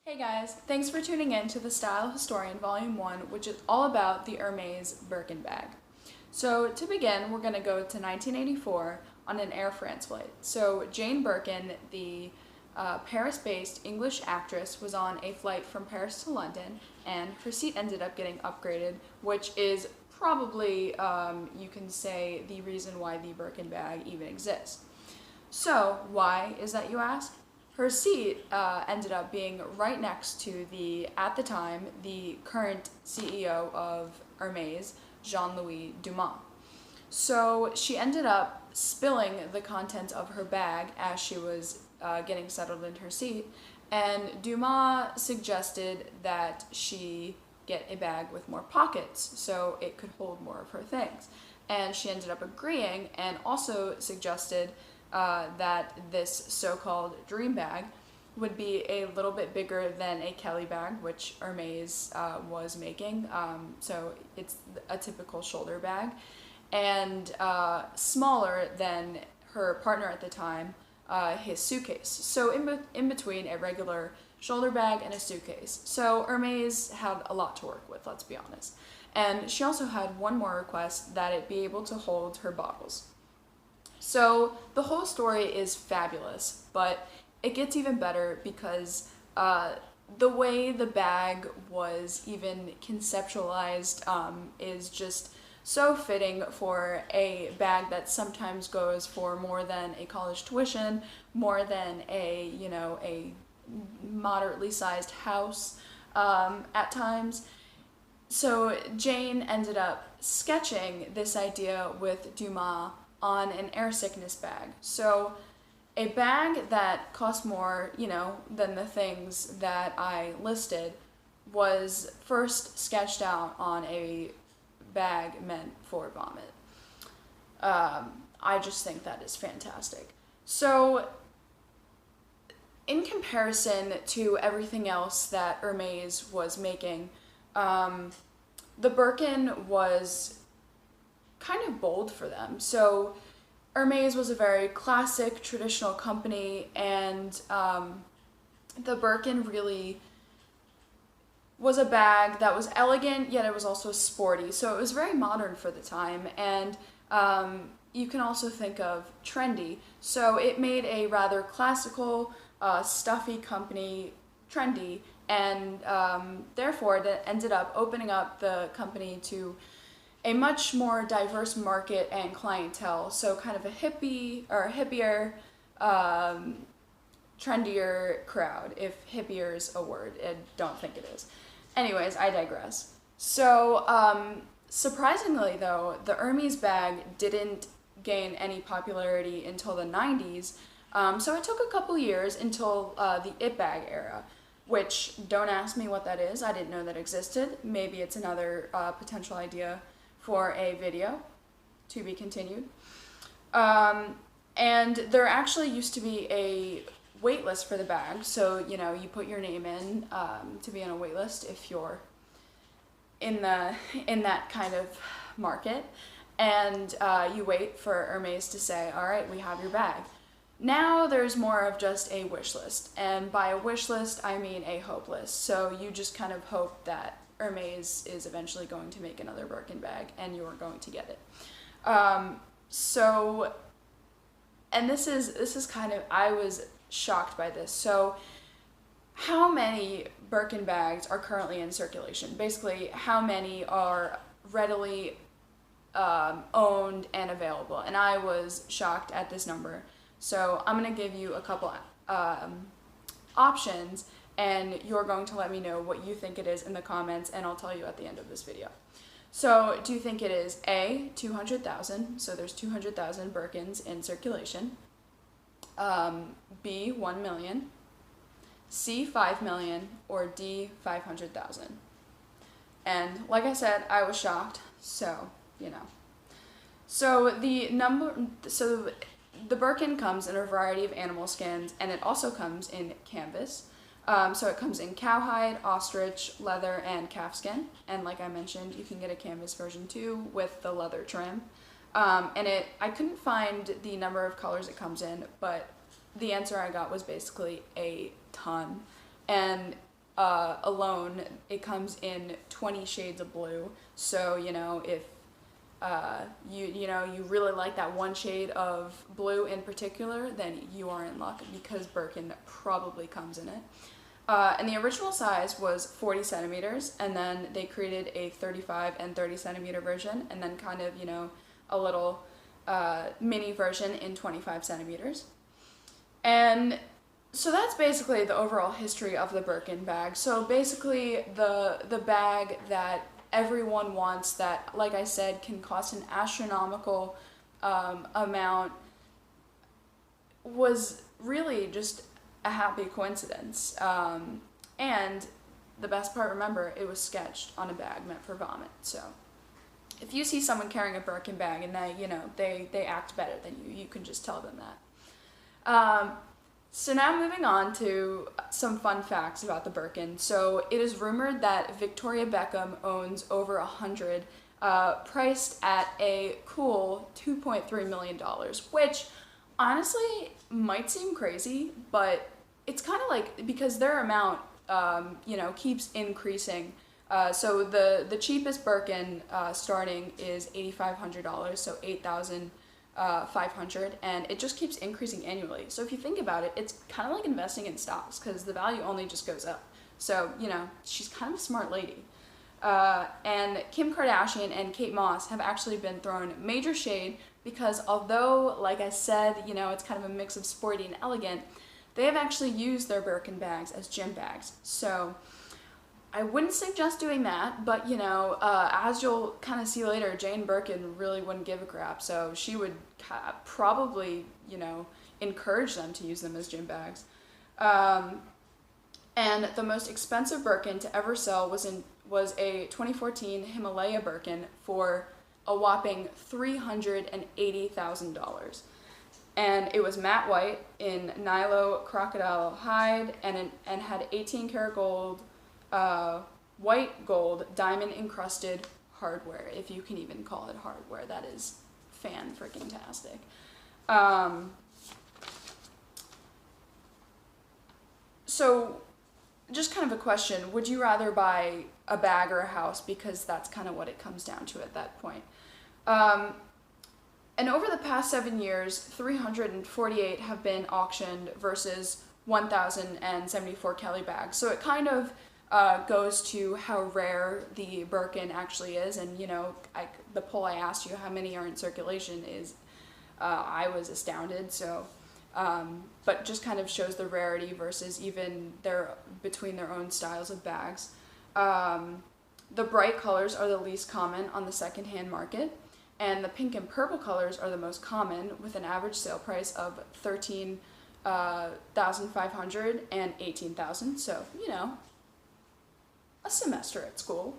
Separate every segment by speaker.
Speaker 1: Hey guys, thanks for tuning in to the Style Historian Volume 1, which is all about the Hermès Birkin bag. So to begin, we're going to go to 1984 on an Air France flight. So Jane Birkin, the Paris-based English actress, was on a flight from Paris to London, and her seat ended up getting upgraded, which is probably, you can say, the reason why the Birkin bag even exists. So why is that, you ask? Her seat ended up being right next to at the time, the current CEO of Hermès, Jean-Louis Dumas. So she ended up spilling the contents of her bag as she was getting settled in her seat, and Dumas suggested that she get a bag with more pockets so it could hold more of her things. And she ended up agreeing and also suggested that this so-called dream bag would be a little bit bigger than a Kelly bag, which Hermès was making. So it's a typical shoulder bag, and smaller than her partner at the time, his suitcase. So in between a regular shoulder bag and a suitcase. So Hermès had a lot to work with, let's be honest. And she also had one more request, that it be able to hold her bottles. So the whole story is fabulous, but it gets even better because the way the bag was even conceptualized is just so fitting for a bag that sometimes goes for more than a college tuition, more than a moderately sized house at times. So Jane ended up sketching this idea with Dumas on an air sickness bag. So a bag that cost more, than the things that I listed was first sketched out on a bag meant for vomit. I just think that is fantastic. So in comparison to everything else that Hermès was making, the Birkin was kind of bold for them. So Hermès was a very classic, traditional company, and the Birkin really was a bag that was elegant, yet it was also sporty. So it was very modern for the time, and you can also think of trendy. So it made a rather classical, stuffy company trendy, and therefore it ended up opening up the company to a much more diverse market and clientele. So kind of a hippier, trendier crowd, if hippier is a word. I don't think it is. Anyways, I digress. So surprisingly though, the Hermès bag didn't gain any popularity until the 90s. So it took a couple years until the it bag era, which, don't ask me what that is. I didn't know that existed. Maybe it's another potential idea for a video to be continued. And there actually used to be a wait list for the bag. So, you put your name in to be on a wait list if you're in that kind of market. And you wait for Hermès to say, all right, we have your bag. Now there's more of just a wish list. And by a wish list, I mean a hope list. So you just kind of hope that Hermès is eventually going to make another Birkin bag and you are going to get it. And this is kind of, I was shocked by this. So how many Birkin bags are currently in circulation? Basically, how many are readily owned and available? And I was shocked at this number. So I'm going to give you a couple options, and you're going to let me know what you think it is in the comments, and I'll tell you at the end of this video. So do you think it is A, 200,000, so there's 200,000 Birkins in circulation, B, 1 million, C, 5 million, or D, 500,000? And like I said, I was shocked, so, So the Birkin comes in a variety of animal skins, and it also comes in canvas. So it comes in cowhide, ostrich, leather, and calfskin. And like I mentioned, you can get a canvas version too with the leather trim. And I couldn't find the number of colors it comes in, but the answer I got was basically a ton. And alone, it comes in 20 shades of blue. So, you know, if you really like that one shade of blue in particular, then you are in luck because Birkin probably comes in it. And the original size was 40 centimeters, and then they created a 35 and 30 centimeter version, and then kind of, you know, a little mini version in 25 centimeters. And so that's basically the overall history of the Birkin bag. So basically the bag that everyone wants, that, like I said, can cost an astronomical amount, was really just a happy coincidence. And the best part, remember, it was sketched on a bag meant for vomit. So if you see someone carrying a Birkin bag and they, you know, they act better than you can just tell them that. So now moving on to some fun facts about the Birkin. So it is rumored that Victoria Beckham owns over 100, priced at a cool $2.3 million, which honestly might seem crazy, but it's kind of like, because their amount, you know, keeps increasing. So the cheapest Birkin starting is $8,500, so $8,500, and it just keeps increasing annually. So if you think about it, it's kind of like investing in stocks, because the value only just goes up. So, you know, she's kind of a smart lady. And Kim Kardashian and Kate Moss have actually been thrown major shade because although, like I said, you know, it's kind of a mix of sporty and elegant, they have actually used their Birkin bags as gym bags. So I wouldn't suggest doing that, but, you know, as you'll kind of see later, Jane Birkin really wouldn't give a crap, so she would probably, you know, encourage them to use them as gym bags. And the most expensive Birkin to ever sell was a 2014 Himalayan Birkin for a whopping $380,000. And it was matte white in Nilo crocodile hide and had 18 karat gold, white gold, diamond encrusted hardware, if you can even call it hardware. That is fan-freaking-tastic. So just kind of a question, would you rather buy a bag or a house? Because that's kind of what it comes down to at that point. And over the past 7 years, 348 have been auctioned versus 1,074 Kelly bags. So it kind of goes to how rare the Birkin actually is. And, you know, the poll I asked you, how many are in circulation, is I was astounded. So, but just kind of shows the rarity versus even between their own styles of bags. The bright colors are the least common on the secondhand market, and the pink and purple colors are the most common, with an average sale price of $13,500 and $18,000. So, you know, a semester at school.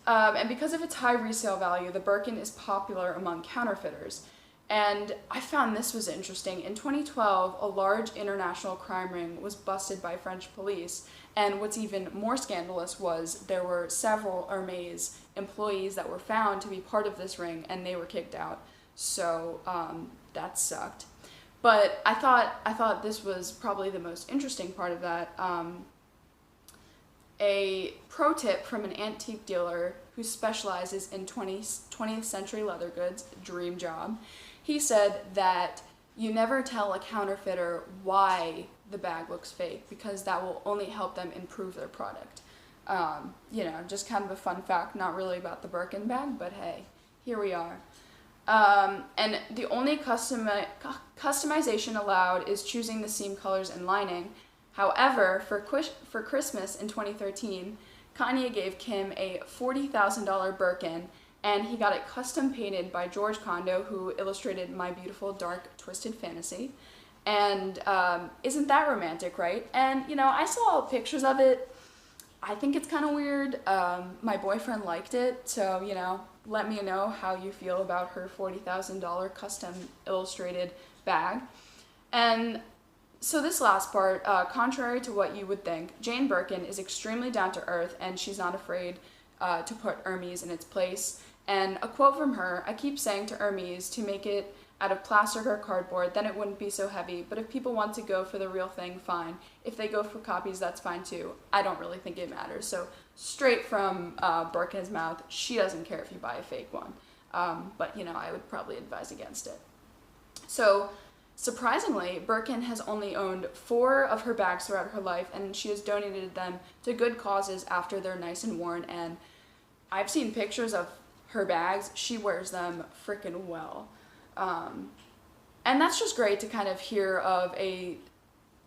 Speaker 1: And because of its high resale value, the Birkin is popular among counterfeiters. And I found this was interesting. In 2012, a large international crime ring was busted by French police. And what's even more scandalous was there were several Hermès employees that were found to be part of this ring, and they were kicked out. So that sucked. But I thought this was probably the most interesting part of that. A pro tip from an antique dealer who specializes in 20th century leather goods, dream job. He said that you never tell a counterfeiter why the bag looks fake, because that will only help them improve their product. You know, just kind of a fun fact, not really about the Birkin bag, but hey, here we are. And the only customization allowed is choosing the seam colors and lining. However, for Christmas in 2013, Kanye gave Kim a $40,000 Birkin, and he got it custom painted by George Condo, who illustrated My Beautiful Dark Twisted Fantasy. And isn't that romantic, right? And, you know, I saw pictures of it. I think it's kind of weird. My boyfriend liked it, so, you know, let me know how you feel about her $40,000 custom illustrated bag. And so this last part, contrary to what you would think, Jane Birkin is extremely down to earth, and she's not afraid to put Hermès in its place. And a quote from her, I keep saying to Hermès to make it out of plastic or cardboard, then it wouldn't be so heavy. But if people want to go for the real thing, fine. If they go for copies, that's fine too. I don't really think it matters. So straight from Birkin's mouth, she doesn't care if you buy a fake one. But, you know, I would probably advise against it. So surprisingly, Birkin has only owned 4 of her bags throughout her life, and she has donated them to good causes after they're nice and worn. And I've seen pictures of her bags. She wears them freaking well. And that's just great to kind of hear of a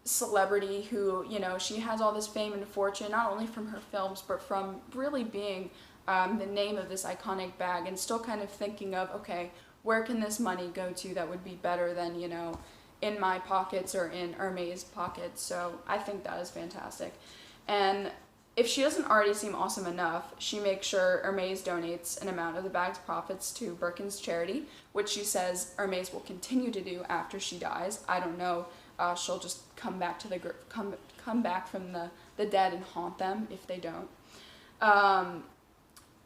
Speaker 1: celebrity who, you know, she has all this fame and fortune, not only from her films, but from really being the name of this iconic bag, and still kind of thinking of, okay, where can this money go to that would be better than, you know, in my pockets or in Hermès pockets. So I think that is fantastic. And if she doesn't already seem awesome enough, she makes sure Hermès donates an amount of the bag's profits to Birkin's charity, which she says Hermès will continue to do after she dies. I don't know. She'll just come back to come back from the dead and haunt them if they don't.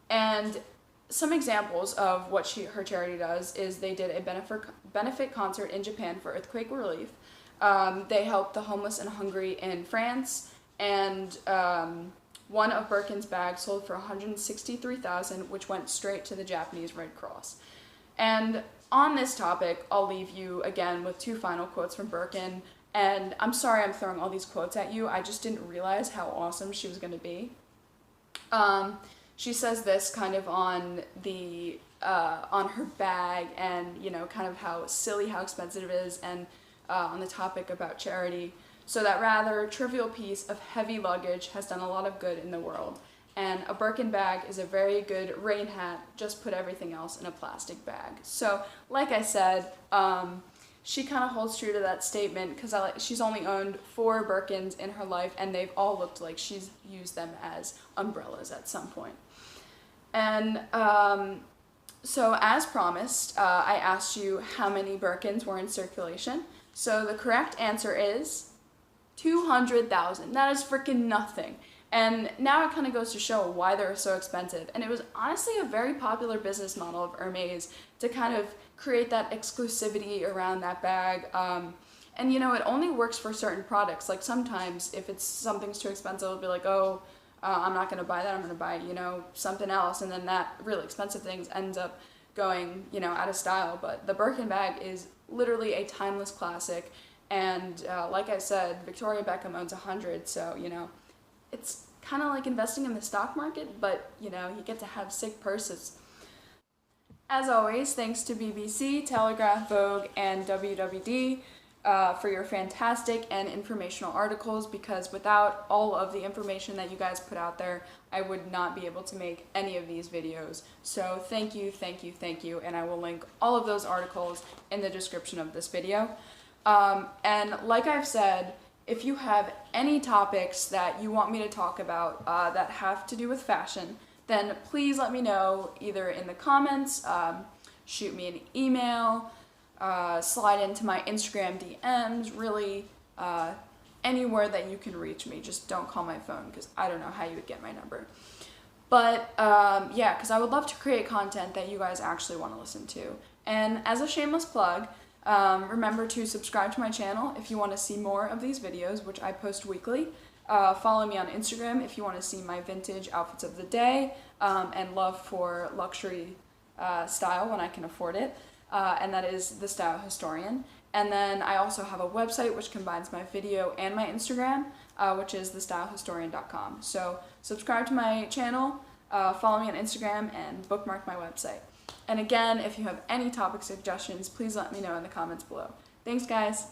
Speaker 1: And some examples of what her charity does is they did a benefit concert in Japan for earthquake relief. They helped the homeless and hungry in France, and one of Birkin's bags sold for $163,000, which went straight to the Japanese Red Cross. And on this topic, I'll leave you again with 2 final quotes from Birkin. And I'm sorry I'm throwing all these quotes at you. I just didn't realize how awesome she was going to be. She says this kind of on the on her bag, and, you know, kind of how silly, how expensive it is, and on the topic about charity. So that rather trivial piece of heavy luggage has done a lot of good in the world. And a Birkin bag is a very good rain hat. Just put everything else in a plastic bag. So, like I said, she kind of holds true to that statement, because she's only owned 4 Birkins in her life, and they've all looked like she's used them as umbrellas at some point. And so, as promised, I asked you how many Birkins were in circulation. So the correct answer is 200,000. That is freaking nothing. And now it kind of goes to show why they're so expensive. And it was honestly a very popular business model of Hermès to kind of create that exclusivity around that bag. And, you know, it only works for certain products. Like, sometimes if something's too expensive, it'll be like, oh, I'm not going to buy that. I'm going to buy, you know, something else. And then that really expensive thing ends up going, you know, out of style. But the Birkin bag is literally a timeless classic. And like I said, Victoria Beckham owns 100, so, you know, it's kind of like investing in the stock market, but, you know, you get to have sick purses. As always, thanks to BBC, Telegraph, Vogue, and WWD for your fantastic and informational articles, because without all of the information that you guys put out there, I would not be able to make any of these videos. So thank you, thank you, thank you, and I will link all of those articles in the description of this video. And like I've said, if you have any topics that you want me to talk about that have to do with fashion, then please let me know either in the comments, shoot me an email, slide into my Instagram DMs, really anywhere that you can reach me. Just don't call my phone, because I don't know how you would get my number. But yeah, because I would love to create content that you guys actually want to listen to. And as a shameless plug, remember to subscribe to my channel if you want to see more of these videos, which I post weekly. Follow me on Instagram if you want to see my vintage outfits of the day, and love for luxury style when I can afford it, and that is The Style Historian. And then I also have a website which combines my video and my Instagram, which is thestylehystorian.com. So subscribe to my channel, follow me on Instagram, and bookmark my website. And again, if you have any topic suggestions, please let me know in the comments below. Thanks, guys!